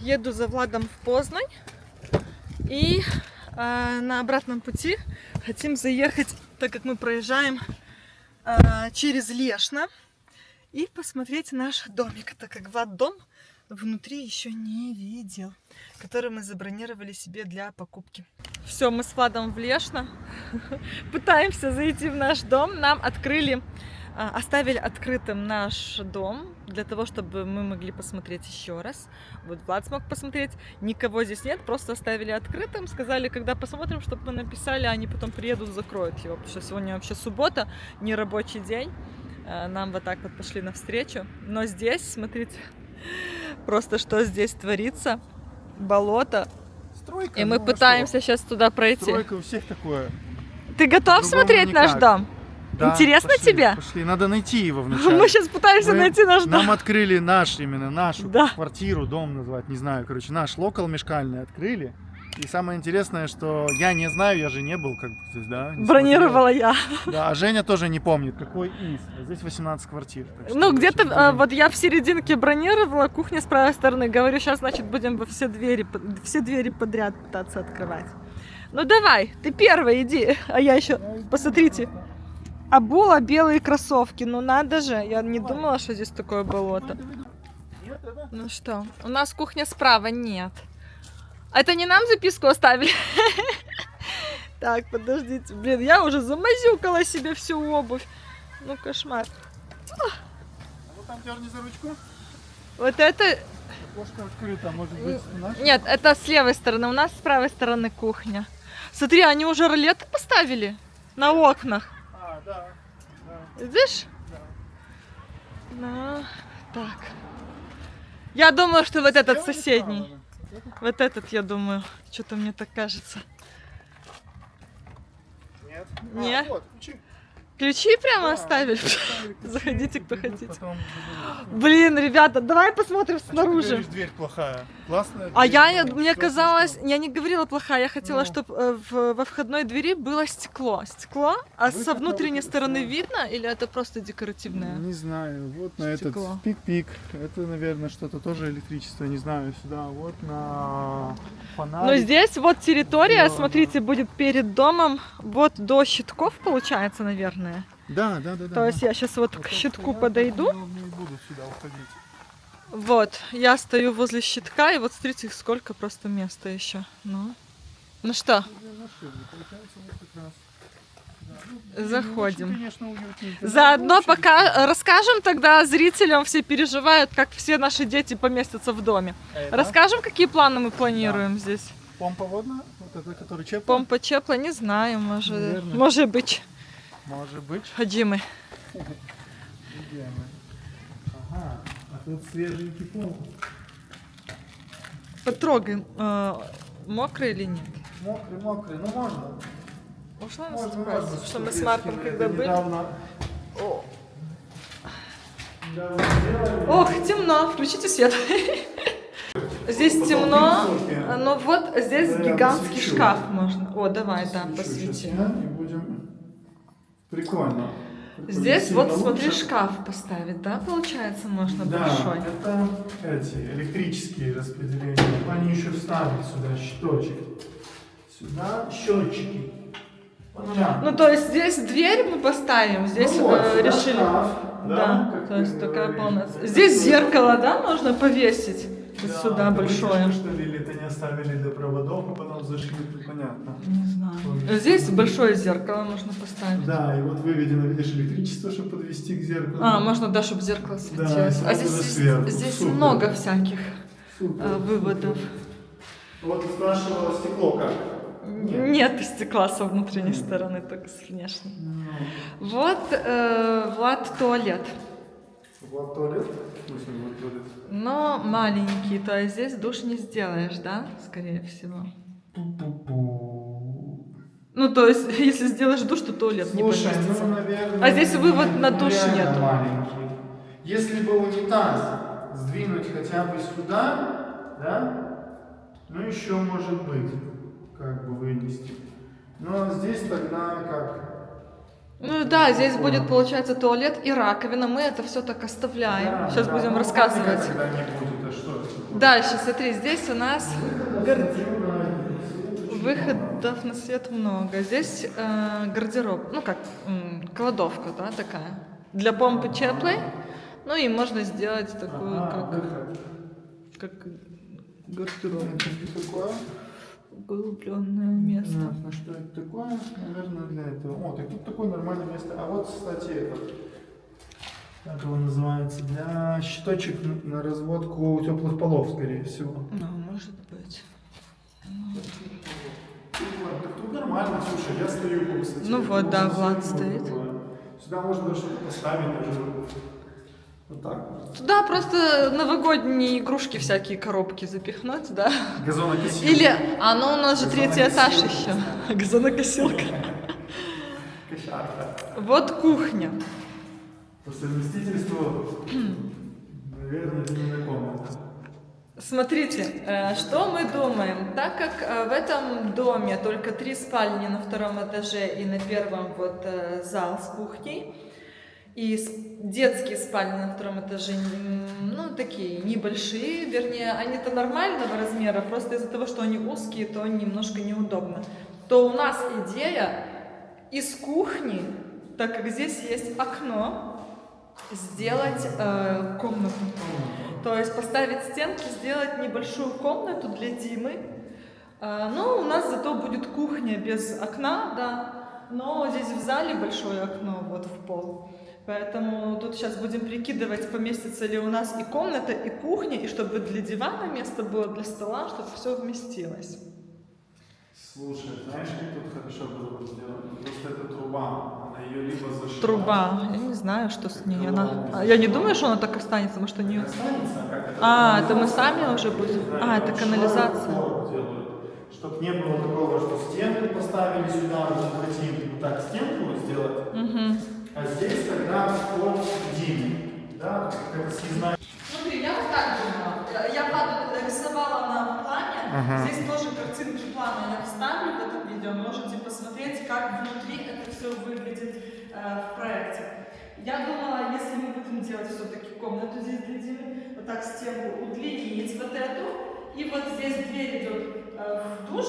Еду за Владом в Познань. И на обратном пути хотим заехать, так как мы проезжаем через Лешно, и посмотреть наш домик, так как Влад дом внутри еще не видел, который мы забронировали себе для покупки. Все, мы с Владом в Лешно. Пытаемся зайти в наш дом. Нам оставили открытым наш дом, для того, чтобы мы могли посмотреть еще раз. Вот Влад смог посмотреть. Никого здесь нет, просто оставили открытым. Сказали, когда посмотрим, чтобы мы написали, они потом приедут, закроют его. Потому что сегодня вообще суббота, не рабочий день. Нам вот так вот пошли навстречу. Но здесь, смотрите, просто что здесь творится. Болото. Стройка, и мы пытаемся сейчас туда пройти. Стройка у всех такое. Ты готов смотреть наш дом? Да, Интересно пошли, тебе? Пошли, надо найти его вначале. Мы сейчас пытаемся найти наш дом. Нам открыли нашу Да. квартиру, дом называть, не знаю, короче, наш локал мешкальный открыли. И самое интересное, что я не знаю, я же не был как бы здесь, да? Не Бронировала я. смотрел. Да, а Женя тоже не помнит, какой из. А здесь 18 квартир. Так что Ну, сейчас где-то будем- вот я в серединке бронировала, кухня с правой стороны. Говорю, сейчас, значит, будем во все двери подряд пытаться открывать. Ну, давай, ты первый иди. А я еще, посмотрите, обула белые кроссовки. Ну, надо же, я не думала, что здесь такое болото. Нет, это? Ну что, у нас кухня справа, нет. Это не нам записку оставили? Так, подождите. Блин, я уже замазюкала себе всю обувь. Ну, кошмар. А вот там дерни за ручку. Вот это... Окошко открыто, может быть, наше? Нет, это с левой стороны. У нас с правой стороны кухня. Смотри, они уже ролеты поставили на окнах. А, да. Видишь? Да. Ну, так. Я думаю, что вот этот Слева или соседний. справа? Вот этот, я думаю. Что-то мне так кажется. Нет. Нет. А, вот, ключи. Ключи прямо Да, оставили? оставили ключи, Заходите, кто придут хотите. потом заберут. Блин, ребята, давай посмотрим А что ты снаружи. говоришь, дверь плохая. Классная. А дверь, я, но мне всё казалось, слишком. я не говорила плохая, я хотела, Ну. чтобы во входной двери было стекло. Стекло? А Выход со на внутренней улицу, стороны да. видно или это просто декоративное? Не знаю, вот на Стекло. этот пик-пик. Это, наверное, что-то тоже электричество, не знаю, сюда. Вот на фонарик. Но здесь вот территория, Да, смотрите, будет перед домом, вот до щитков получается, наверное. Да. То есть я сейчас вот к щитку подойду. Я не буду сюда уходить. Вот, я стою возле щитка, и вот смотрите, сколько просто места еще. Ну что, заходим. Конечно, уютненько. Заодно Очень пока расскажем тогда зрителям, все переживают, как все наши дети поместятся в доме. Это Расскажем, какие планы мы планируем здесь. Помпа водная, вот это, который чеп. Помпа чепла, не знаю, Наверное. может быть. Может быть. Ходим. Где мы? Ага, а тут свеженький пол. Потрогай, мокрый или нет. Мокрый, ну можно. Можно Можно, наступать, можно. что мы с Я Марком скину, когда это были? недавно делали. Ох, темно, включите свет. Здесь темно, но вот здесь Да, я гигантский посвечу. шкаф можно. О, давай, да, Сейчас посвети. я и будем. Прикольно. Здесь Сильно вот, смотри, лучше. шкаф поставить, да, получается, можно Да, большой. это эти электрические распределения. Они еще вставят сюда щиточек. Сюда счетчики. Понятно. Ну, то есть здесь дверь мы поставим, здесь Ну вот, сюда решили... шкаф, Да, как то вы есть такая говорили. полная... Здесь зеркало, да, можно повесить? Вот Да, сюда это большое. вытяжку, что ли, или это не оставили для проводов, а потом зашли, понятно. Не знаю. Здесь большое зеркало можно поставить. Да, и вот выведено, видишь, электричество, чтобы подвести к зеркалу. А, можно, да, чтобы зеркало светилось. Да, А сразу здесь, сверху. здесь Супер. много всяких Супер, выводов. Вот ты спрашивала, стекло как? Нет стекла со внутренней стороны, только с внешней. Вот, Влад, туалет. Вот туалет. В смысле, вот туалет. Но маленький, то есть здесь душ не сделаешь, да, скорее всего. Пу-пу-пу. Ну, то есть, если сделаешь душ, то туалет не Слушай, поместится. ну, наверное... А здесь вывод на душ реально нету. маленький. Если бы унитаз сдвинуть хотя бы сюда, да, ну еще может быть, как бы вынести. Но здесь тогда как... Ну да, здесь будет, получается, туалет и раковина. Мы это все так оставляем. Да, Сейчас да, будем ну, рассказывать. Когда не будет, а что это такое? Дальше, смотри, здесь у нас выходов на свет много. Здесь гардероб, ну как, кладовка, да, такая. Для помпы теплой. Ну и можно сделать такую, как гардероб. Такое. Углубленное место. Понятно, что это такое? Наверное, для этого. О, так тут такое нормальное место. А вот, кстати, этот, как его называется, для щиточек на разводку теплых полов, скорее всего. Ну, может быть. Так тут нормально, слушай, я стою, кстати. Ну вот, да, Влад стоит. Сюда можно что-то поставить даже. Вот так. Туда просто новогодние игрушки, всякие коробки запихнуть, да? Газонокосилка. Или, оно у нас же третий этаж еще. Газонокосилка. Кошарка. Вот кухня. По совместительству, наверное, именно комната. Смотрите, что мы думаем. Так как в этом доме только 3 спальни на 2-м этаже и на 1-м вот зал с кухней, и детские спальни на 2-м этаже, ну, такие небольшие, вернее, они-то нормального размера, просто из-за того, что они узкие, то немножко неудобно. То у нас идея из кухни, так как здесь есть окно, сделать комнату. То есть поставить стенки, сделать небольшую комнату для Димы. Ну, у нас зато будет кухня без окна, да, но здесь в зале большое окно, вот в пол. Поэтому тут сейчас будем прикидывать, поместится ли у нас и комната, и кухня, и чтобы для дивана место было, для стола, чтобы все вместилось. Слушай, знаешь, как тут хорошо было бы сделать? Просто это труба, она ее либо зашила. Труба, я не знаю, что с ней. Я не думаю, что она так останется, может, у нее... Останется, как это? Это мы сами уже будем... это канализация. Чтобы не было такого, что стенку поставили сюда, мы хотим вот так стенку сделать, а здесь тогда вход к Диме, да, как это съездная. Смотри, я вот так думала. Я Владу рисовала на плане. Здесь тоже картинки плана я вставлю в это видео. Можете посмотреть, как внутри это все выглядит в проекте. Я думала, если мы будем делать все-таки комнату здесь для Димы, вот так стенку удлинить вот эту, и вот здесь дверь идет в душ,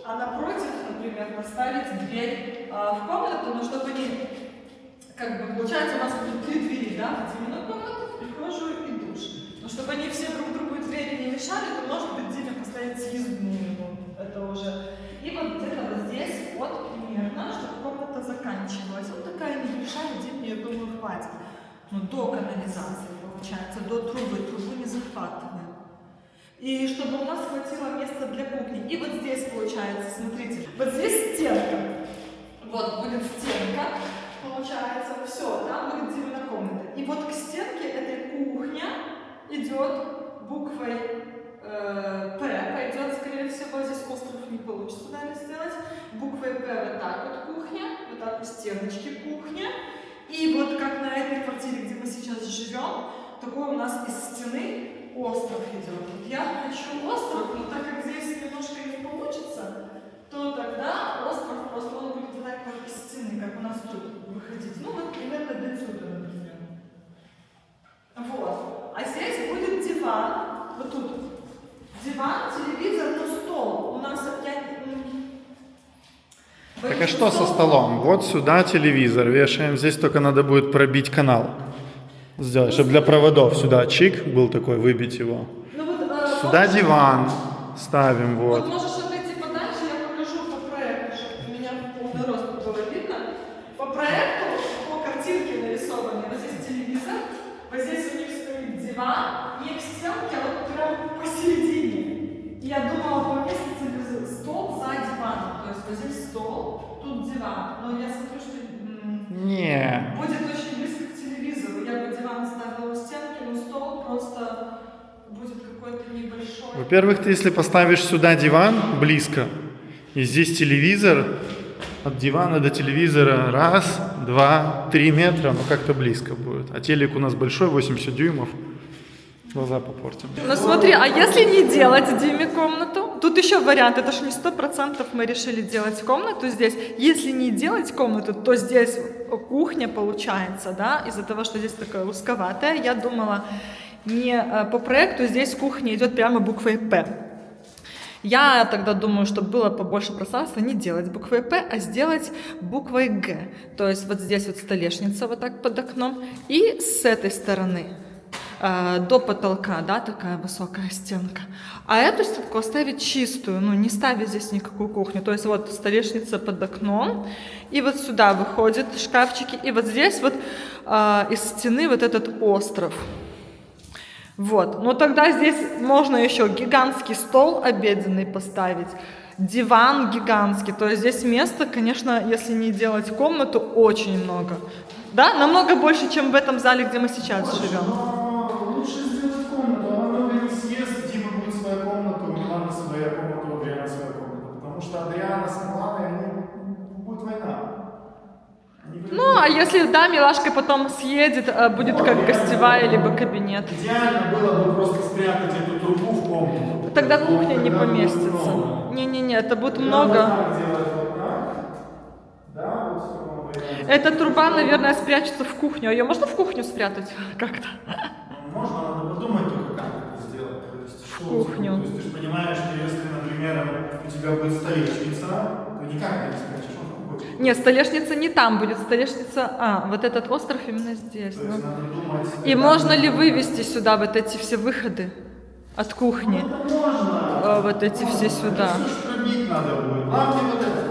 а напротив, например, поставить дверь в комнату, но чтобы не... Как бы, получается, у нас будет 3 двери, да, в Димину комнату, в прихожую и душ. Но чтобы они все друг другу двери не мешали, то, может быть, Диме поставить съездную, это уже. И вот где-то вот здесь, вот примерно, чтобы комната заканчивалась. Вот такая небольшая, Диме, я думаю, хватит. Ну, до канализации, получается, до трубы, трубу не захватываем. И чтобы у нас хватило места для кухни. И вот здесь, получается, смотрите, вот здесь стенка. Вот будет стенка. Получается, все, там будет Димина комната. И вот к стенке этой кухня идет буквой П, пойдет, скорее всего, здесь остров не получится, наверное, сделать. Буквой П вот так вот кухня, вот так вот стеночки кухня. И вот как на этой квартире, где мы сейчас живем, такой у нас из стены остров идет. Вот я хочу остров, но так как здесь немножко не получится, то тогда остров просто он будет вот так вот из стены, как у нас тут выходить. Ну, вот примерно до сюда, например. Вот. А здесь будет диван. Вот тут. Диван, телевизор, ну, стол. У нас Так а что со столом? Вот сюда телевизор вешаем. Здесь только надо будет пробить канал. Сделать, чтобы для проводов сюда чик был такой, выбить его. Ну, вот, сюда диван ставим, вот. Вот можешь отойти подальше, я покажу по проекту, чтобы у меня полный рост было видно. По проекту, по картинке нарисованной, вот здесь телевизор, вот здесь у них стоит диван, и к стенке вот прям посередине. И я думала, поместится стол за диваном, то есть вот здесь стол, тут диван. Но я смотрю, что Не. будет очень близко к телевизору. Я бы диван ставила у стенки, но стол просто будет какой-то небольшой. Во-первых, ты если поставишь сюда диван близко, и здесь телевизор, от дивана до телевизора 1, 2, 3 метра, ну как-то близко будет. А телек у нас большой, 80 дюймов. Глаза попортим. Ну смотри, а если не делать Диме комнату? Тут еще вариант, это же не 100% мы решили делать комнату здесь. Если не делать комнату, то здесь кухня получается, да, из-за того, что здесь такая узковатая. Я думала, по проекту, здесь кухня идет прямо буквой «П». Я тогда думаю, чтобы было побольше пространства, не делать буквой «П», а сделать буквой «Г». То есть вот здесь вот столешница вот так под окном, и с этой стороны до потолка, да, такая высокая стенка. А эту стенку оставить чистую, ну, не ставить здесь никакую кухню. То есть вот столешница под окном, и вот сюда выходят шкафчики, и вот здесь вот из стены вот этот остров. Вот, но тогда здесь можно еще гигантский стол обеденный поставить, диван гигантский, то есть здесь места, конечно, если не делать комнату, очень много. Да, намного больше, чем в этом зале, где мы сейчас живем. Но лучше сделать комнату, она много не съест, Дима будет своя комната, у Миланы своя комната, у Адриана своя комната. Потому что Адриана с Миланой, будет война. Ну, а если, да, милашка потом съедет, будет как гостевая, либо кабинет. Идеально было бы просто спрятать эту трубу в комнату. Тогда кухня не поместится. Не-не-не, это будет много. Эта труба, наверное, спрячется в кухню. А ее можно в кухню спрятать как-то? Можно, надо подумать только, как это сделать. То есть, в кухню. То есть ты же понимаешь, что если, например, у тебя будет столешница, то никак ты не спрячешь. Нет, столешница не там будет, столешница... вот этот остров именно здесь. То есть надо думать... И можно ли вывести сюда вот эти все выходы от кухни? Ну, это можно. Вот эти все сюда. Это все штробить надо будет. Главное вот это.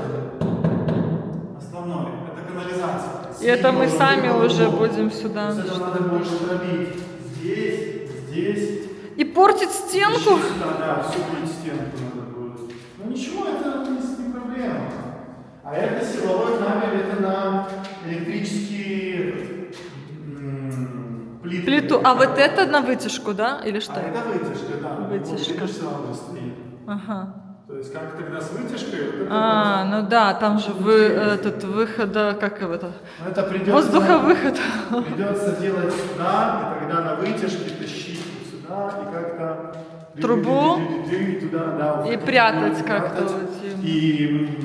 Основное. Это канализация. И это мы сами уже будем сюда. Это надо будет штробить. Здесь. И портить стенку? Да, всю стенку надо будет. Ну ничего, это не проблема. А это силовой кабель, это на электрические плиты. Плиту. А вот это на вытяжку, да? Или что? А это вытяжка, да. Вытяжка. Вот, видишь, стоит. Ага. То есть как тогда с вытяжкой? Вот это ну да, там же этот выхода, как его это? Воздуховыход. Придется делать сюда, и тогда на вытяжке тащить сюда и как-то трубу туда, да, и прятать как-то. И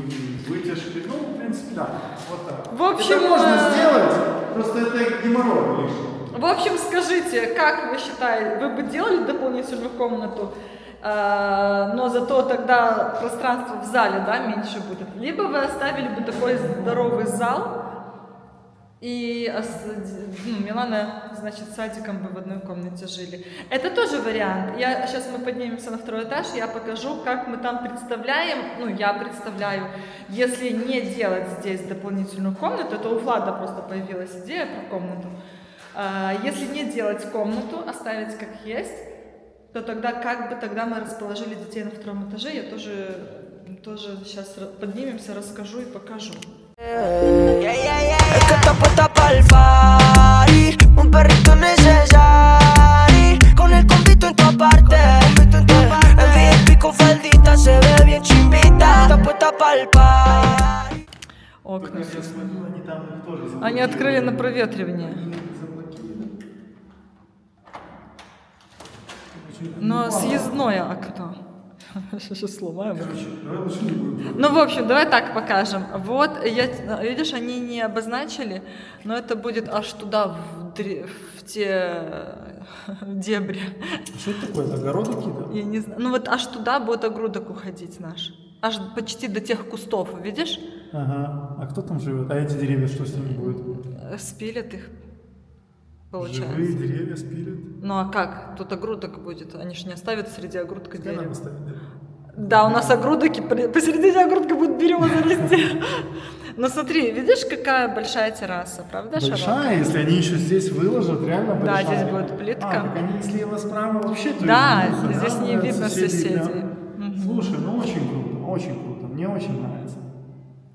вытяжки, ну, в принципе, да, вот так. В общем, это можно сделать, просто это геморрой лишний. В общем, скажите, как вы считаете, вы бы делали дополнительную комнату, но зато тогда пространство в зале, да, меньше будет? Либо вы оставили бы такой здоровый зал, и Милана, значит, с садиком бы в одной комнате жили. Это тоже вариант. Сейчас мы поднимемся на второй этаж, я покажу, как мы там представляем, я представляю, если не делать здесь дополнительную комнату, это у Влада просто появилась идея про комнату, если не делать комнату, оставить как есть, то тогда как бы тогда мы расположили детей на втором этаже, я тоже сейчас поднимемся, расскажу и покажу. Es que está puesta pa'l party, un perrito necesario, con el compito en todas partes, el VIP con faldita se ve bien chimbita, está puesta pa'l party. Окна. Они открыли на проветривание. Но съездное окно. Сейчас сломаем. Ну, в общем, давай так покажем. Вот, видишь, они не обозначили, но это будет аж туда, в те дебри. Что это такое, огороды какие-то? Я не знаю. Ну, вот аж туда будет огородок уходить наш. Аж почти до тех кустов, видишь? Ага. А кто там живет? А эти деревья, что с ними будет? Спилят их, получается. Живые деревья спилят? Ну, а как? Тут огрудок будет. Они же не оставят среди огрудка дерева. Ставить, Да, у нас огрудки, посередине огрудка будет береза расти. Но смотри, видишь, какая большая терраса, правда, большая, широкая? если они еще здесь выложат, реально большая. Да, здесь будет плитка. Так они слева справа вообще... Да, здесь не видно соседей. Слушай, очень круто, мне очень нравится.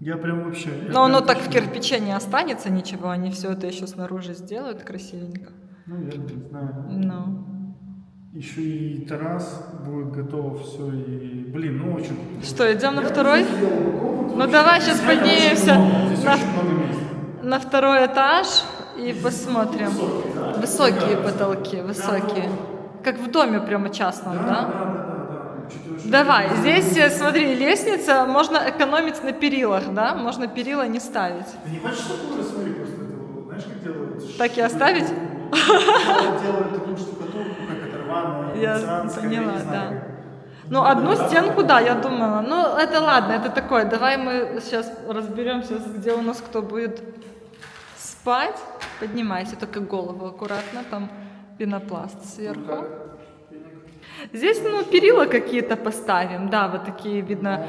Я прям вообще... Но оно так в кирпиче не останется ничего, они все это еще снаружи сделают красивенько. Ну, я не знаю. Ну. Еще и террас будет готов, все, и... Блин, очень круто. Что, идем на второй? Ну давай сейчас поднимемся на второй этаж и посмотрим. Высокие потолки, высокие. Как в доме прямо частном, да? Давай, здесь, смотри, лестница, можно экономить на перилах, да? Можно перила не ставить. Ты не хочешь такую рассмотреть просто? Знаешь, как делают? Так и оставить? Делают такую штукатурку, ванная Я венецианская, поняла, не знаю, да. как. Ну, одну стенку, да, я думала. Ну, это ладно, это такое. Давай мы сейчас разберемся, где у нас кто будет спать. Поднимайся, только голову аккуратно, там пенопласт сверху. Здесь, ну, перила какие-то поставим, да, вот такие, видно,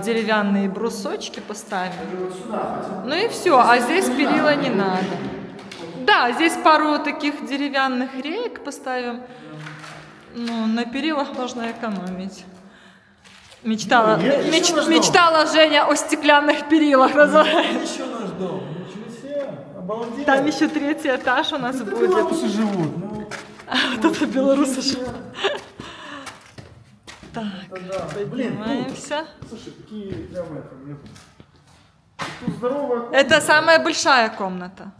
деревянные брусочки поставим. Вот сюда хотя бы. Ну и все, а здесь перила не надо. Да, здесь пару таких деревянных реек поставим. Ну, на перилах можно экономить. Мечтала, Ну, нет, еще наш дом. мечтала Женя о стеклянных перилах. называется. Еще наш дом. Ничего себе. Обалдеть. Там еще третий этаж у нас Это будет. белорусы живут. Ну, Вот это белорусы живут. Так, да. Блин, тут, поднимаемся. слушай, какие прям это, мне тут здоровая комната. Это самая большая комната.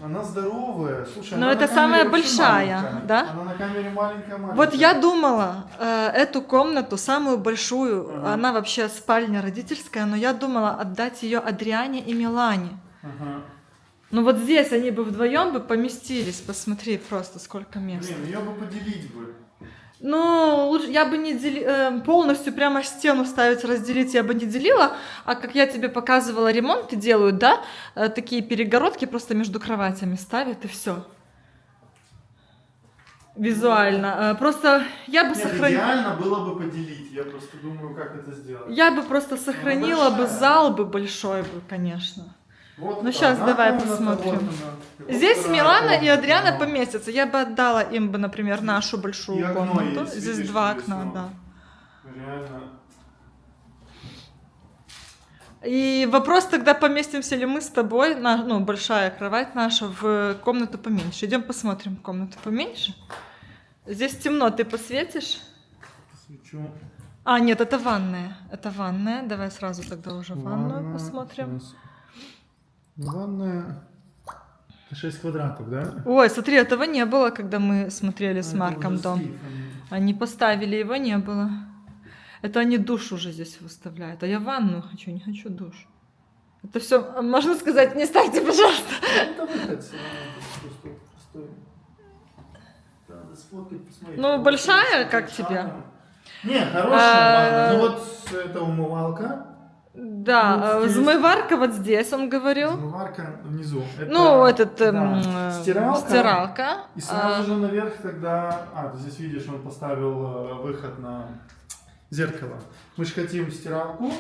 Она здоровая. Слушай, Но она это на камере самая вообще большая, маленькая. да? Она на камере маленькая. Вот я думала, эту комнату, самую большую, Ага. она вообще спальня родительская, но я думала отдать ее Адриане и Милане. Ага. Ну вот здесь они бы вдвоем бы поместились, посмотри просто сколько места. Блин, ее бы поделить бы. Ну, лучше я бы не полностью прямо стену ставить, разделить я бы не делила, а как я тебе показывала, ремонты делают, да, такие перегородки просто между кроватями ставят и все. Визуально. Просто я бы Нет, сохранила. идеально было бы поделить. Я просто думаю, как это сделать. Я бы просто сохранила бы большая. зал бы большой бы, конечно. Вот Ну, щас, одна давай комната, посмотрим. вот она. И вот Здесь вторая Милана и комната. Адриана Ну, поместятся. Я бы отдала им бы, например, нашу И большую окно комнату. есть, Здесь видишь, два здесь, окна, ну. да. Реально. И вопрос тогда, поместимся ли мы с тобой, ну, большая кровать наша, в комнату поменьше. Идем посмотрим комнату поменьше. Здесь темно, ты посветишь? Свечу. А, нет, это ванная. Это ванная. Давай сразу тогда уже ванную Ванна. посмотрим. Сейчас. Ванная. 6 квадратов, да? Ой, смотри, этого не было, когда мы смотрели с А, это Марком уже дом. слив, Они поставили, его не было. Это они душ уже здесь выставляют. А я ванную хочу, не хочу душ. Это все, можно сказать, не ставьте, пожалуйста. Это выход. Просто простой. Надо сфоткать, посмотреть. Ну, большая, как тебе? Не, хорошая ванна. Ну вот это умывалка. Да, Вот здесь. змыварка вот здесь, он говорил. Умыварка внизу. Это, Ну, этот да, стиралка. стиралка. И сразу же наверх тогда... ты здесь видишь, он поставил выход на зеркало. Мы же хотим стиралку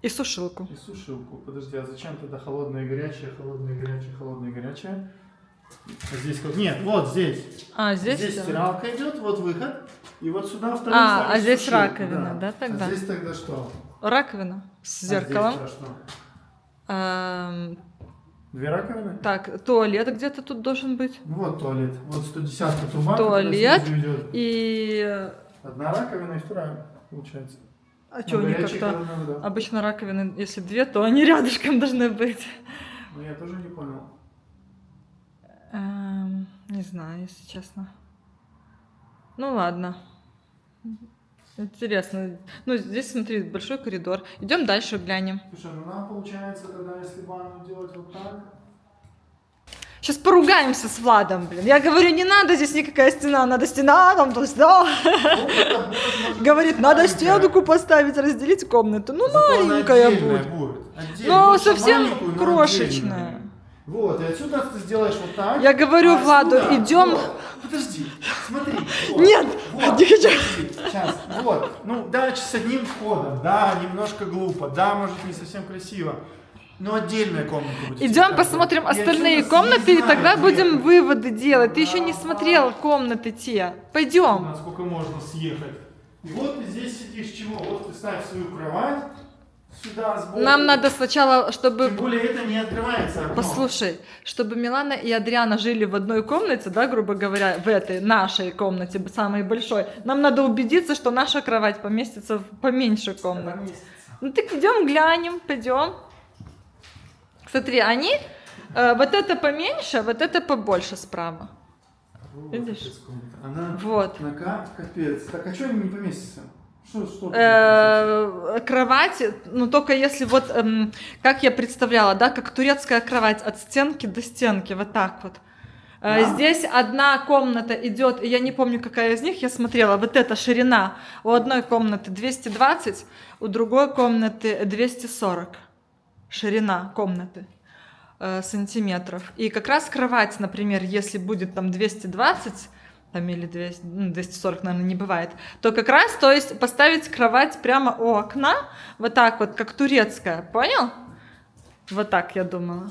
И сушилку. и сушилку. Подожди, а зачем тогда холодное и горячее, холодное и горячее, холодное и горячее? А здесь как... Нет, вот здесь. А, здесь, Здесь да. стиралка идет, вот выход. И вот сюда второй А ставишь здесь сушилку, раковина, да, тогда? А здесь тогда что? Раковина с А зеркалом. здесь что? Эм, Две раковины? так, туалет где-то тут должен быть. Ну вот туалет. Вот 110-ка труба. Туалет. которая снизу идет. И... Одна раковина и вторая, получается. А что, они горячая как-то... холодная вода. Обычно раковины, если две, то они рядышком должны быть. Ну я тоже не понял. Не знаю, если честно. Ну ладно. Интересно. Ну, здесь, смотри, большой коридор. Идем дальше, глянем. Слушай, ну нам получается тогда, если ванну делать вот так. Сейчас поругаемся с Владом, блин. Я говорю, не надо здесь никакая стена, надо стена, там, то есть, да. Ну, это будет, может быть, Говорит, надо маленькая. стенку поставить, разделить комнату. Ну, Зато она маленькая отдельная будет. Отдельно. Ну, Лучше совсем маленькую, но крошечная. отдельную. Вот, и отсюда ты сделаешь вот так. Я говорю а Владу, отсюда- идем. Вот, подожди, смотри. Вот, Нет, вот, не хочу. подожди, сейчас, вот. Ну, дальше с одним входом. Да, немножко глупо. Да, может, не совсем красиво. Но отдельная комната будет. Идем посмотрим И остальные отсюда комнаты, и тогда съезжает будем вверх. выводы делать. Ты еще не смотрел комнаты те. Пойдем. Насколько можно съехать. И вот ты здесь сидишь чего? Вот ты ставь свою кровать сюда сбоку. Нам надо сначала, чтобы... Тем более это не открывается окно. Послушай, чтобы Милана и Адриана жили в одной комнате, да, грубо говоря, в этой нашей комнате, самой большой, нам надо убедиться, что наша кровать поместится в поменьше комнате. Поместится. Ну так идем глянем, пойдем. Смотри, они, вот это поменьше, вот это побольше справа. Вот, Видишь? капец, комната. Она Вот. капец. Так а что они не поместятся? Что? Кровать, ну только если вот, как я представляла, да, как турецкая кровать от стенки до стенки, вот так вот. Да? Здесь одна комната идет, я не помню, какая из них, я смотрела, вот эта ширина у одной комнаты 220, у другой комнаты 240. Ширина комнаты сантиметров. И как раз кровать, например, если будет там 220, там или 200, 240, наверное, не бывает, то как раз, то есть поставить кровать прямо у окна, вот так вот, как турецкая, понял? Вот так я думала.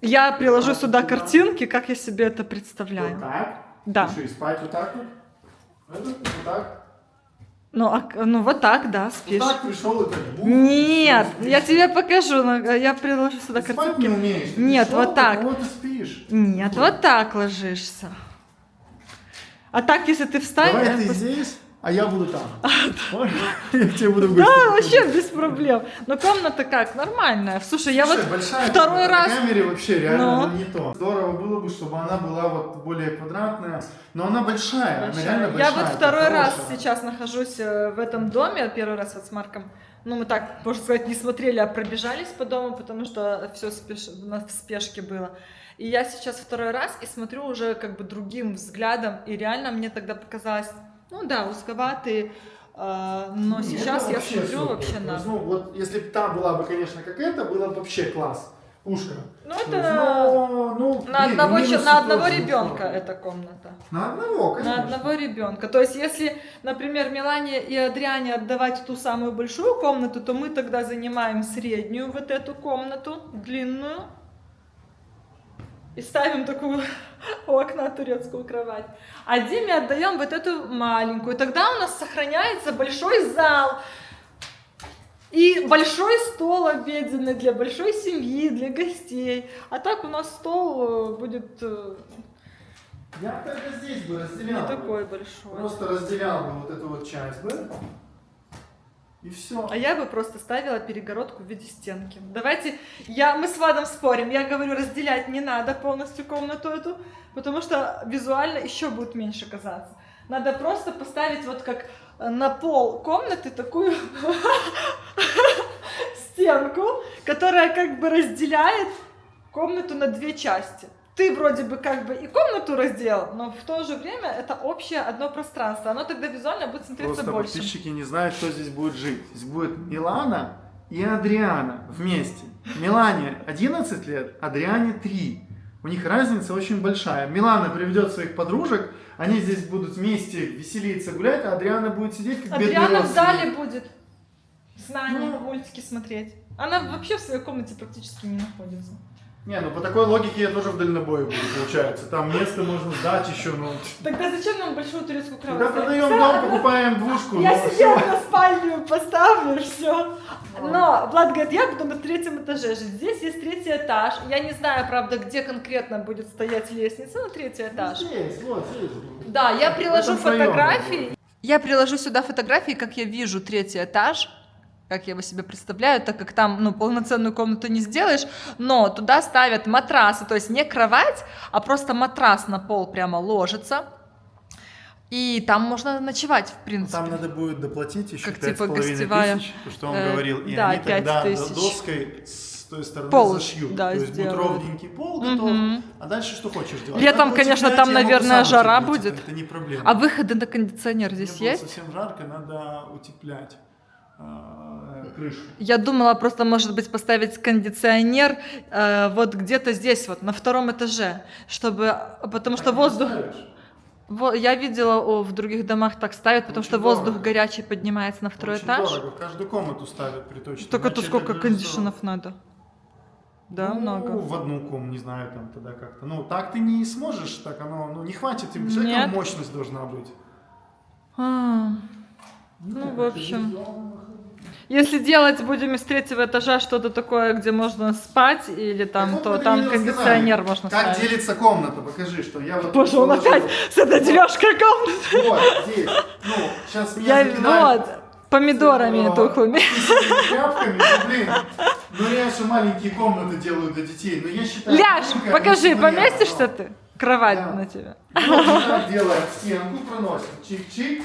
Я приложу сюда картинки, как я себе это представляю. Вот так? Да. И что, и спать вот так вот? Вот так? Ну вот так, да, спишь. Вот так пришел и так бух. Нет, и всё, я спишь. тебе покажу, я приложу сюда Ты спать картинки. не умеешь. Ты Нет, пришёл, вот так. Вот ты спишь. Нет, вот так ложишься. А так, если ты встанешь... Давай ты здесь, а я буду там. Можно? Я к тебе буду в гости. Да, вообще без проблем. Но комната как, нормальная. Слушай, я вот Слушай, большая второй комната. раз... На камере вообще реально Ну. не то. Здорово было бы, чтобы она была вот более квадратная, но она большая, она реально Я большая. вот это второй раз хорошая. сейчас нахожусь в этом доме, первый раз вот с Марком. Ну, мы так, можно сказать, не смотрели, а пробежались по дому, потому что все в спешке было. И я сейчас второй раз и смотрю уже как бы другим взглядом, и реально мне тогда показалось, ну да, узковатый, но Нет, сейчас это я вообще смотрю супер. вообще То на... есть, ну, вот если бы та была бы, конечно, как эта, было бы вообще класс. Пушка. Ну, То это есть, ну, на блин, одного, минусы на одного тоже ребенка высокие. эта комната. На одного, конечно. На одного ребенка. То есть, если, например, Милане и Адриане отдавать ту самую большую комнату, то мы тогда занимаем среднюю вот эту комнату, длинную, и ставим такую у окна турецкую кровать. А Диме отдаем вот эту маленькую. Тогда у нас сохраняется большой зал. И большой стол обеденный для большой семьи, для гостей. А так у нас стол будет Я бы тогда здесь бы не разделял. такой большой. Просто разделял бы вот эту вот часть, да? И все. А я бы просто ставила перегородку в виде стенки. Давайте, мы с Владом спорим. Я говорю, разделять не надо полностью комнату эту, потому что визуально еще будет меньше казаться. Надо просто поставить вот как на пол комнаты такую стенку, которая как бы разделяет комнату на две части. Ты вроде бы как бы и комнату разделал, но в то же время это общее одно пространство. Оно тогда визуально будет смотреться Просто больше. подписчики не знают, кто здесь будет жить. Здесь будет Милана и Адриана вместе. Милане 11 лет, Адриане 3. У них разница очень большая. Милана приведет своих подружек, они здесь будут вместе веселиться, гулять, а Адриана будет сидеть как бедный Адриана в родственник. зале будет с нами Ну. мультики смотреть. Она вообще в своей комнате практически не находится. Не, ну по такой логике я тоже в дальнобое буду, получается. Там место можно сдать еще, ну. Тогда зачем нам большую турецкую кровать? Когда продаем дом, покупаем двушку. Я ну, себе всё. на спальню поставлю, все. Но Влад говорит, я буду на третьем этаже жить. Здесь есть третий этаж. Я не знаю, правда, где конкретно будет стоять лестница на третий этаж. Здесь, вот здесь. Да, я приложу В этом проёме фотографии. Я приложу сюда фотографии, как я вижу третий этаж, как я его себе представляю, так как там, ну, полноценную комнату не сделаешь, но туда ставят матрасы, то есть не кровать, а просто матрас на пол прямо ложится, и там можно ночевать, в принципе. Там надо будет доплатить еще Как типа 5,5 гостевая. тысяч, что он говорил, и да, они тогда 5000. доской с той стороны Пол, зашьют. да, То есть сделают. будет ровненький пол готов, а дальше что хочешь делать. Летом, Надо конечно, утеплять, там, я могу наверное, сам жара утеплить, будет. Это не проблема. А выходы на кондиционер здесь Мне было есть? совсем жарко, надо утеплять крышу. Я думала просто, может быть, поставить кондиционер вот где-то здесь, вот на втором этаже, чтобы, потому что Так воздух... ставишь? Я видела в других домах так ставят, потому Очень что воздух дорого. горячий поднимается на второй Очень этаж. дорого, в каждую комнату ставят приточно. Так это иначе сколько это кондишенов надо? Да, ну, много. в одну комнату, не знаю, там тогда как-то. Ну, так ты не сможешь, так оно, ну, не хватит, им Нет. какая мощность должна быть. Ну, в общем, если делать будем из третьего этажа что-то такое, где можно спать, или там, Так вот то мы там не кондиционер рассказали. можно Как ставить. делится комната, покажи, что я вот... Боже, он положил- опять с этой дележкой комнаты. Вот, здесь. Ну, сейчас меня Я закидают вот, помидорами э, тухлыми. писаными тряпками, ну, блин. Ну, я же маленькие комнаты делаю для детей, но я считаю... Ляж, маленькая, покажи, ну, поместишься ну. ты? Кровать Да. на тебя. Вот так делаем, стенку проносим, чик-чик,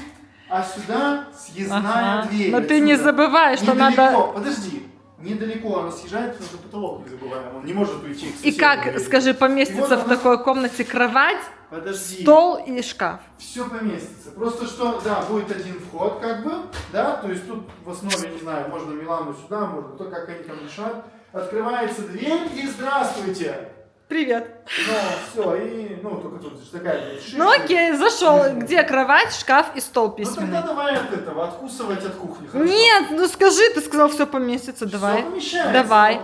а сюда съездная Ага. дверь. Но ты не отсюда. забывай, что Недалеко. надо... Подожди. недалеко, она съезжает на потолок, не забываем, он не может уйти к И соседу. как, скажи, поместится И вот в такой комнате кровать, Подожди. стол и шкаф? Все поместится. Просто что, да, будет один вход, как бы, да, то есть тут в основе, не знаю, можно Милану сюда, можно, то, как они там решат. Открывается дверь и здравствуйте. Привет. Ну, все, и, ну, только тут же такая, блядь, Ну окей, зашел. Где кровать, шкаф и стол Ну письменный? тогда давай от этого, откусывать от кухни, хорошо? Нет, ну скажи, ты сказал, все поместится, Всё давай. помещается. Давай.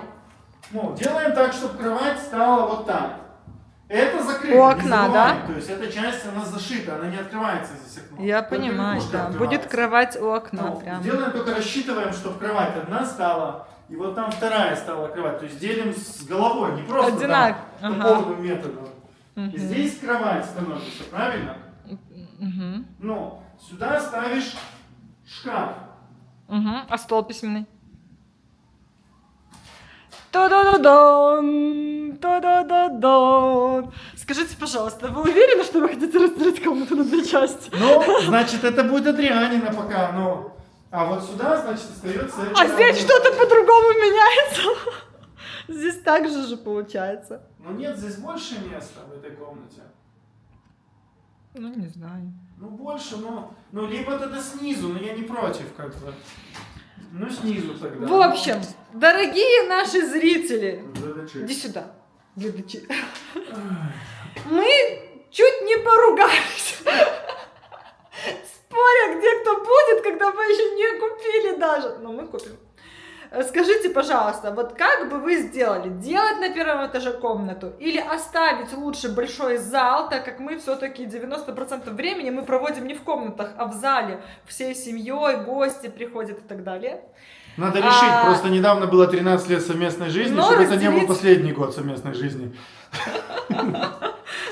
Ну, делаем так, чтобы кровать стала вот так. Это закрыто, У не окна, забываем. да? То есть эта часть, она зашита, она не открывается здесь окно. Я Только понимаю, верхушка да. открывается. Будет кровать у окна Ну, прям. делаем, только рассчитываем, чтобы кровать одна стала, и вот там вторая стала кровать. То есть делим с головой, не просто Одинак- там, ага. топорным методом. Мгм. Здесь кровать становится, правильно? Мгм. Ну, сюда ставишь шкаф. Мгм. А стол письменный? Та-да-да-дан, та-да-да-дан. Скажите, пожалуйста, вы уверены, что вы хотите разделить комнату на две части? Ну, значит, это будет Адрианина пока, ну. А вот сюда, значит, остается... А здесь что-то по-другому меняется? Здесь так же получается. Ну нет, здесь больше места в этой комнате. Ну, не знаю. Ну, больше, ну либо тогда снизу, но я не против, как бы. Ну, снизу тогда. В общем, дорогие наши зрители, Задачи. иди сюда, глядачи. Мы чуть не поругались. Споря, где кто будет, когда мы еще не купили даже. Но мы купим. Скажите, пожалуйста, вот как бы вы сделали? Делать на первом этаже комнату или оставить лучше большой зал, так как мы все-таки 90% времени мы проводим не в комнатах, а в зале, всей семьей, гости приходят и так далее. Надо решить, просто недавно было 13 лет совместной жизни, Но чтобы это не был разделить- последний год совместной жизни.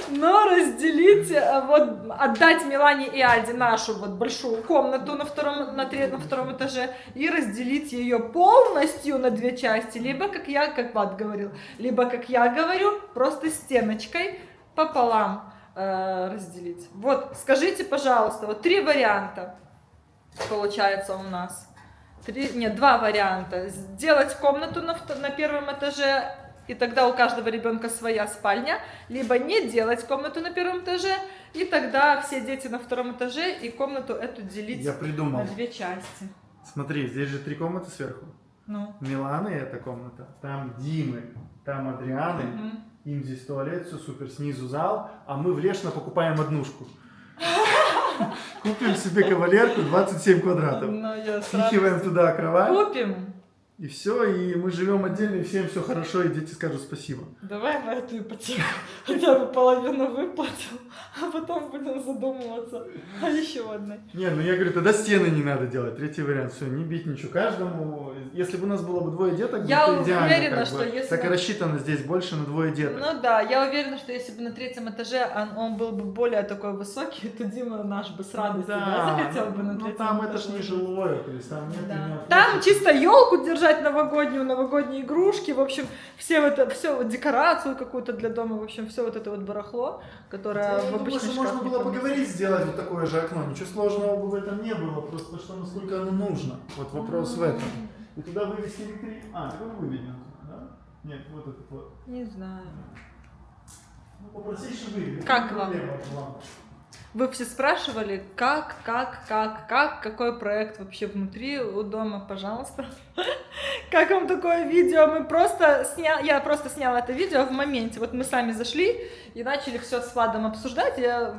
Но разделить, вот отдать Милане и Аде нашу вот большую комнату на втором этаже и разделить ее полностью на две части, либо как Влад говорил, либо как я говорю, просто стеночкой пополам разделить. Вот, скажите, пожалуйста, вот 3 варианта получается у нас. Два варианта. Сделать комнату на первом этаже, и тогда у каждого ребенка своя спальня, либо не делать комнату на первом этаже, и тогда все дети на втором этаже, и комнату эту делить Я придумал. на 2 части. Смотри, здесь же 3 комнаты сверху. Ну. Миланы эта комната, там Димы, там Адрианы, Мгм. им здесь туалет, все супер, снизу зал, а мы в Лешно покупаем однушку. Купим себе кавалерку 27 квадратов. Ну, я Впихиваем туда кровать, Купим. и все, и мы живем отдельно, и всем все хорошо, и дети скажут спасибо. Давай мы эту ипотеку хотя бы половину выплатим, а потом будем задумываться о еще одной. Не, ну я говорю, тогда стены не надо делать. Третий вариант, все, не бить ничего. Каждому, если бы у нас было бы 2 деток, Я было бы идеально, уверена, как что бы. если Так и бы- рассчитано здесь больше на 2 деток. Ну да, я уверена, что если бы на 3-м этаже он был бы более такой высокий, то Дима наш бы с радостью захотел бы на 3-м ну там это этаже. ж не жилое, то есть там нет Да. именно Там площади. чисто елку держать новогодние игрушки, в общем, все вот декорацию какую-то для дома, в общем, все вот это вот барахло, которое Я в думаю, обычный что шкаф можно не было поместится. поговорить, сделать вот такое же окно. Ничего сложного бы в этом не было, просто что насколько оно нужно. Вот вопрос в этом. И туда вывести электричество. А, так он выведен, да? Нет, вот этот вот. Не знаю. Ну, попроси, чтобы вывели. Как вам? Проблема от лампы. Вы все спрашивали, какой проект вообще внутри у дома, пожалуйста. Как вам такое видео? Я просто сняла это видео в моменте. Вот мы сами зашли и начали все с Владом обсуждать. Я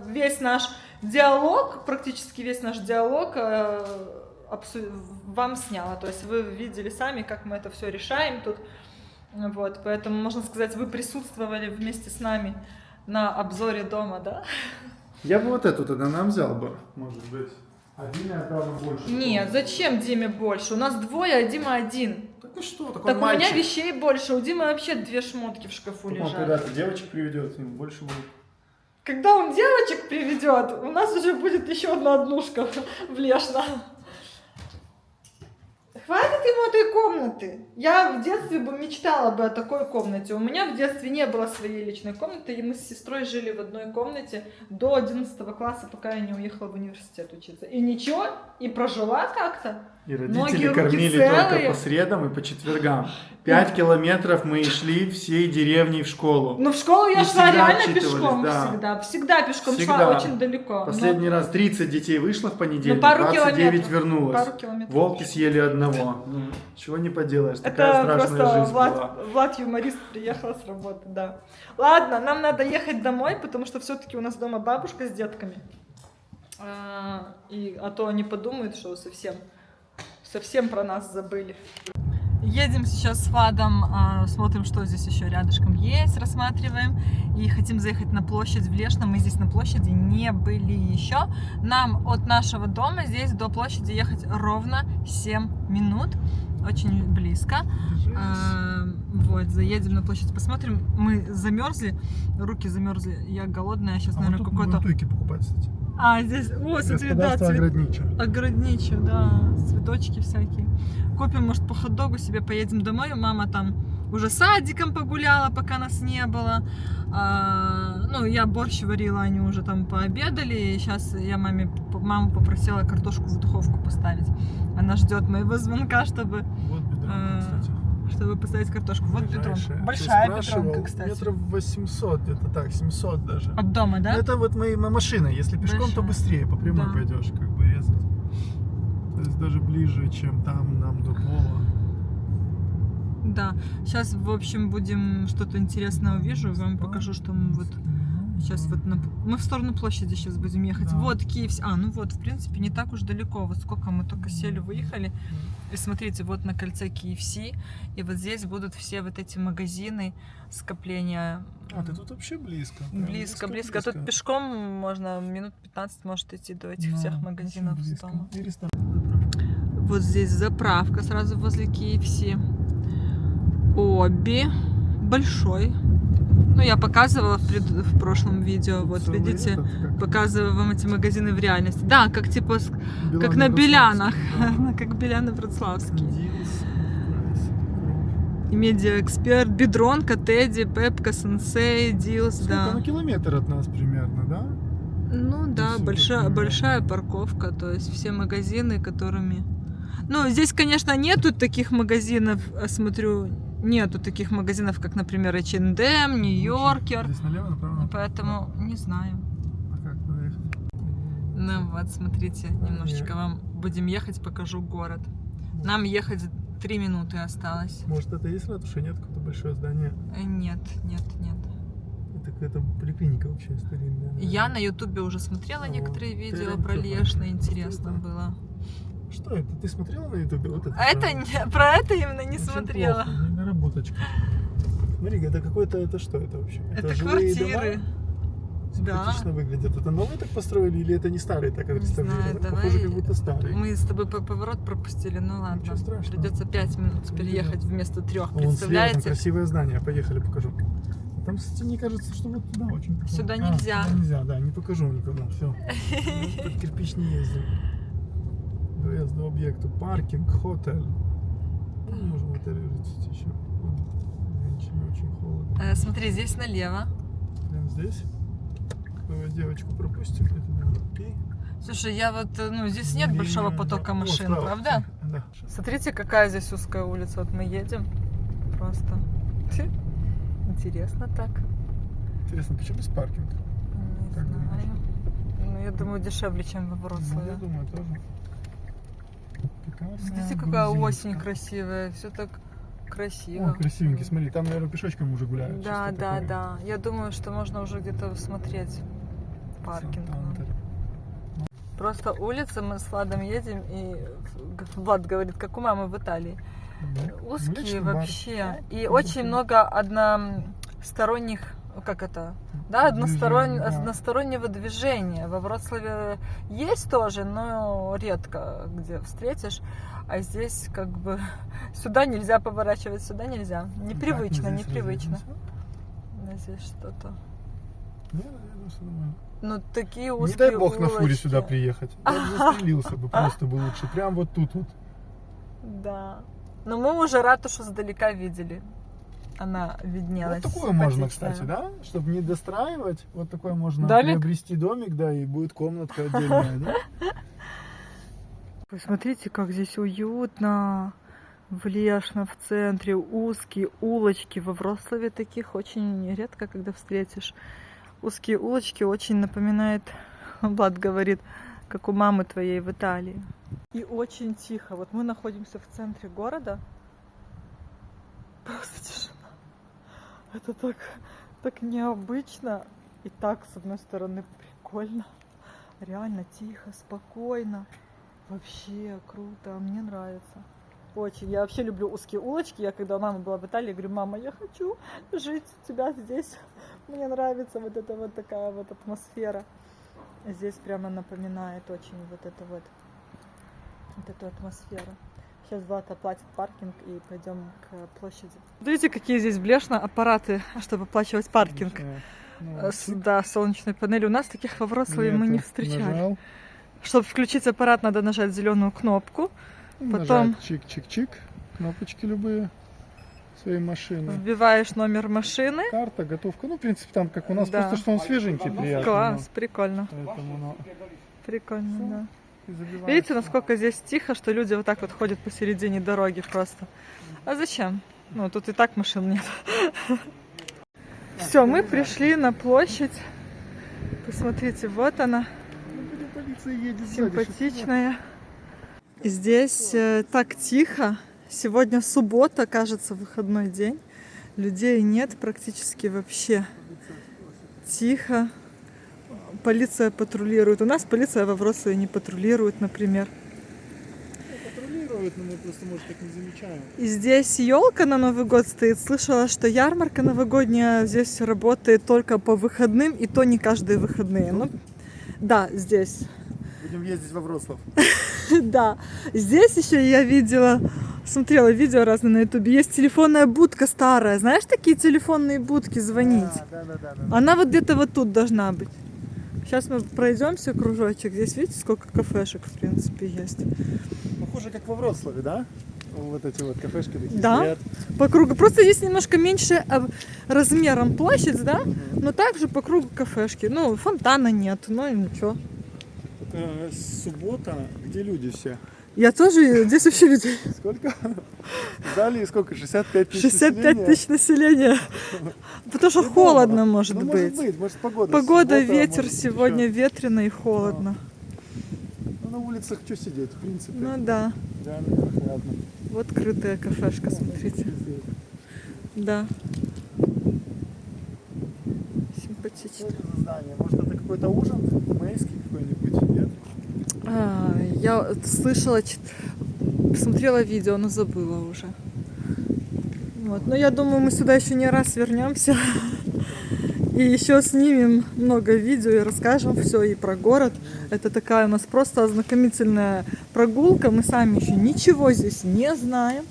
практически весь наш диалог вам сняла. То есть вы видели сами, как мы это все решаем тут. Вот, поэтому, можно сказать, вы присутствовали вместе с нами на обзоре дома, да? Я бы вот эту тогда нам взял бы, может быть. А Диме отдал бы больше. Нет, зачем Диме больше? У нас 2, а Дима 1. Так и что, такой Так у меня мальчик. вещей больше, у Димы вообще 2 шмотки в шкафу Так он лежат. когда-то девочек приведет, ему больше будет. Когда он девочек приведет, у нас уже будет еще одна однушка в Лешно. Хватит ему этой комнаты. Я в детстве бы мечтала бы о такой комнате. У меня в детстве не было своей личной комнаты, и мы с сестрой жили в одной комнате до 11 класса, пока я не уехала в университет учиться. И ничего, и прожила как-то. И Ноги, родители руки кормили целые. только по средам и по четвергам. 5 километров мы шли всей деревней в школу. Ну, в школу я И шла всегда реально отчитывались, пешком да. всегда. Всегда пешком Всегда. шла очень далеко. Последний раз 30 детей вышло в понедельник, пару 29 километров. вернулось. Пару километров. Волки съели одного. Ну, чего не поделаешь, такая Это страшная просто жизнь была. Влад юморист приехал с работы, да. Ладно, нам надо ехать домой, потому что все-таки у нас дома бабушка с детками. А то они подумают, что совсем про нас забыли. Едем сейчас с Владом, смотрим, что здесь еще рядышком есть, рассматриваем. И хотим заехать на площадь в Лешно. Мы здесь на площади не были еще. Нам от нашего дома здесь до площади ехать ровно 7 минут. Очень близко. Вот, заедем на площадь, посмотрим. Мы замерзли, руки замерзли. Я голодная, сейчас, наверное, какой-то... Туйки покупать, кстати. Здесь, смотри, да, огородничье, да, цветочки всякие. Купим, может, по хот-догу себе, поедем домой. Мама там уже садиком погуляла, пока нас не было. Я борщ варила, они уже там пообедали. И сейчас я маму попросила картошку в духовку поставить. Она ждет моего звонка, чтобы поставить картошку. Вот бедронка. Большая бедронка, кстати. Метров 800, где-то так, 700 даже. От дома, да? Это вот моя машина. Если пешком, Большая. то быстрее, по прямой Да. пойдешь, как бы резать. То есть даже ближе, чем там нам до пола. Да. Сейчас, в общем, будем что-то интересное увижу. Вам покажу, что мы вот сейчас вот мы в сторону площади сейчас будем ехать. Да. Вот Киев. В принципе, не так уж далеко. Вот сколько мы только сели, выехали. И смотрите, вот на кольце KFC. И вот здесь будут все вот эти магазины, скопления. Ты тут вообще близко. Прям Близко. Тут пешком можно минут 15 может идти до этих всех магазинов с дома. И ресторан. Вот здесь заправка сразу возле KFC. Оби. Большой. Я показывала в прошлом видео. Вот Целый видите, этот, показываю вам эти магазины в реальности. Да, как типа, как на Белянах. Как Беляны Вроцлавские. И Медиаэксперт, Бедронка, Тедди, Пепка, Сенсей, Дилс, да. На километр от нас примерно, да? Да, большая парковка, то есть все магазины, которыми... Здесь, конечно, нету таких магазинов, смотрю, нету таких магазинов, как, например, H&M, Нью-Йоркер. Здесь налево, направо? Поэтому не знаю. А как туда ехать? Вот, смотрите, немножечко вам будем ехать, покажу город. Нам ехать 3 минуты осталось. Может, это есть ратуша? Нет, какое-то большое здание? Нет. Это какая-то поликлиника вообще старинная. Я на Ютубе уже смотрела некоторые видео про Лешно, интересно было. Что это? Ты смотрела на Ютубе? Вот это Про это именно не очень смотрела. плохо, наработочка. Смотри, это какой-то, это что это вообще? Это жилые квартиры. дома? Да. Симпатично выглядят. Это новые так построили или это не старые так Не отреставрировали? знаю, Похоже, как будто старые. Мы с тобой поворот пропустили, ладно. Ничего страшного. Придется 5 минут переехать вместо 3. Вон слева там Представляете? красивое здание. Поехали, покажу. Там, кстати, мне кажется, что вот туда очень похоже. Сюда нельзя. Сюда нельзя, да, не покажу никому. Все. Под кирпич не ездим. Доезд до объекта. Паркинг, хотель. Можем в отеле жить еще. Женщине очень холодно. Смотри, здесь налево. Прям здесь. Девочку пропустим. И... Слушай, здесь нет большого потока машин, правда? Да. Смотрите, какая здесь узкая улица. Вот мы едем. Просто. Интересно так. Интересно, почему без паркинга? Не Как знаю. Я думаю, дешевле, чем во Я Вроцлаве. думаю, тоже. Смотрите, какая осень красивая. Все так красиво. О, красивенький, смотри, там, наверное, пешочком уже гуляют. Да, Чисто да, такой. да. Я думаю, что можно уже где-то смотреть паркинг. Сантантер. Просто улица, мы с Владом едем, и Влад говорит, как у мамы в Италии. Да. Узкие Млечный бар. вообще. И Да, очень да. много односторонних, как это? Да, Движение, да. одностороннего движения. Во Вроцлаве есть тоже, но редко где встретишь. А здесь как бы сюда нельзя поворачивать, сюда нельзя. Непривычно, Как мы здесь непривычно. разъедемся? Да, здесь что-то. Нет, я думаю, что нормально. Такие Не узкие дай бог на фуре улочки. сюда приехать. Я бы застрелился бы, просто бы лучше. Прям вот тут вот. Да. Но мы уже ратушу сдалека видели. Она виднелась. Вот такое можно, симпатичная. кстати, да? Чтобы не достраивать, вот такое можно Домик? приобрести домик, да, и будет комнатка отдельная, да? Посмотрите, как здесь уютно. В Лешно, в центре, узкие улочки. Во Вроцлаве таких очень редко, когда встретишь. Узкие улочки очень напоминают, Влад говорит, как у мамы твоей в Италии. И очень тихо. Вот мы находимся в центре города. Просто тишина. Это так необычно. И так, с одной стороны, прикольно. Реально тихо, спокойно. Вообще круто. Мне нравится. Очень. Я вообще люблю узкие улочки. Я когда мама была в Италии, говорю, мама, я хочу жить у тебя здесь. Мне нравится вот эта вот такая вот атмосфера. Здесь прямо напоминает очень вот эту атмосферу. Сейчас Влад оплатит паркинг и пойдем к площади. Смотрите, какие здесь в Лешно аппараты, чтобы оплачивать паркинг. Да, солнечные панели. У нас таких во Вроцлаве мы не встречали. Нажал. Чтобы включить аппарат, надо нажать зеленую кнопку. Потом Нажать чик-чик-чик. Кнопочки любые своей машины. вбиваешь номер машины. Карта, готовка. Ну, в принципе, там как у нас, Да. просто что он свеженький, приятный. Класс, прикольно. Поэтому, ну, Прикольно, да. и забиваешь. Видите, насколько здесь тихо, что люди вот так вот ходят посередине дороги просто. А зачем? Ну, тут и так машин нет. Все, мы пришли на площадь. Посмотрите, вот она, Полиция едет сзади. симпатичная. И здесь так тихо. Сегодня суббота, кажется, выходной день. Людей нет практически вообще. Тихо. Полиция патрулирует. У нас полиция во Вроцлаве не патрулирует, например. Патрулируют, но мы просто, может, так не замечаем. И здесь елка на Новый год стоит. Слышала, что ярмарка новогодняя здесь работает только по выходным, и то не каждые выходные. Ну, да, здесь. Будем ездить во Вроцлав. Да. Здесь еще я видела, смотрела видео разные на ютубе. Есть телефонная будка старая. Знаешь, такие телефонные будки звонить? Да. Она вот где-то вот тут должна быть. Сейчас мы пройдемся кружочек. Здесь видите, сколько кафешек, в принципе, есть. Похоже, как во Вроцлаве, да? Вот эти вот кафешки такие Да. стоят. По кругу. Просто здесь немножко меньше размером площадь, да? Но также по кругу кафешки. Ну, фонтана нет, но ничего. Суббота, где люди все? Я тоже, здесь вообще людей. Сколько? В зале сколько? 65 тысяч 65 тысяч населения. Потому что холодно может Ну, быть. может погода. Погода, Суббота, ветер может, сегодня еще. ветрено и холодно. Ну, на улицах что сидеть, в принципе. Ну да. Реально прохладно. Вот крытая кафешка, смотрите. Да. Что Симпатично. это за здание? Может, это какой-то ужин? Майский какой-нибудь? Нет? Я слышала, смотрела видео, но забыла уже. Вот. Но я думаю, мы сюда еще не раз вернемся. И еще снимем много видео и расскажем все и про город. Это такая у нас просто ознакомительная прогулка. Мы сами еще ничего здесь не знаем.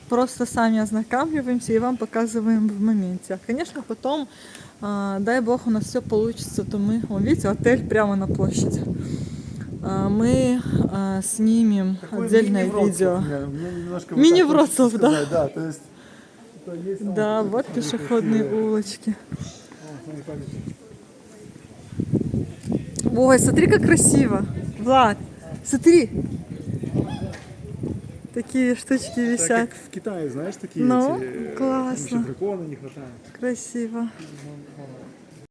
Просто сами ознакомливаемся и вам показываем в моменте. А, конечно, потом, дай бог, у нас все получится, то мы... Вон, видите, отель прямо на площади. Мы снимем Такой отдельное мини-Вроцлав. видео. Мне немножко Мини-Вроцлав, вот так да. хочется сказать, да. То есть, это есть, Да, вот вот такие пешеходные красивые. улочки. Смотри, памятник. Ой, смотри, как красиво. Влад, смотри. Такие штучки Так висят. как в Китае, знаешь, такие Ну, эти, классно. там еще дракона не хватает. Красиво. Ну,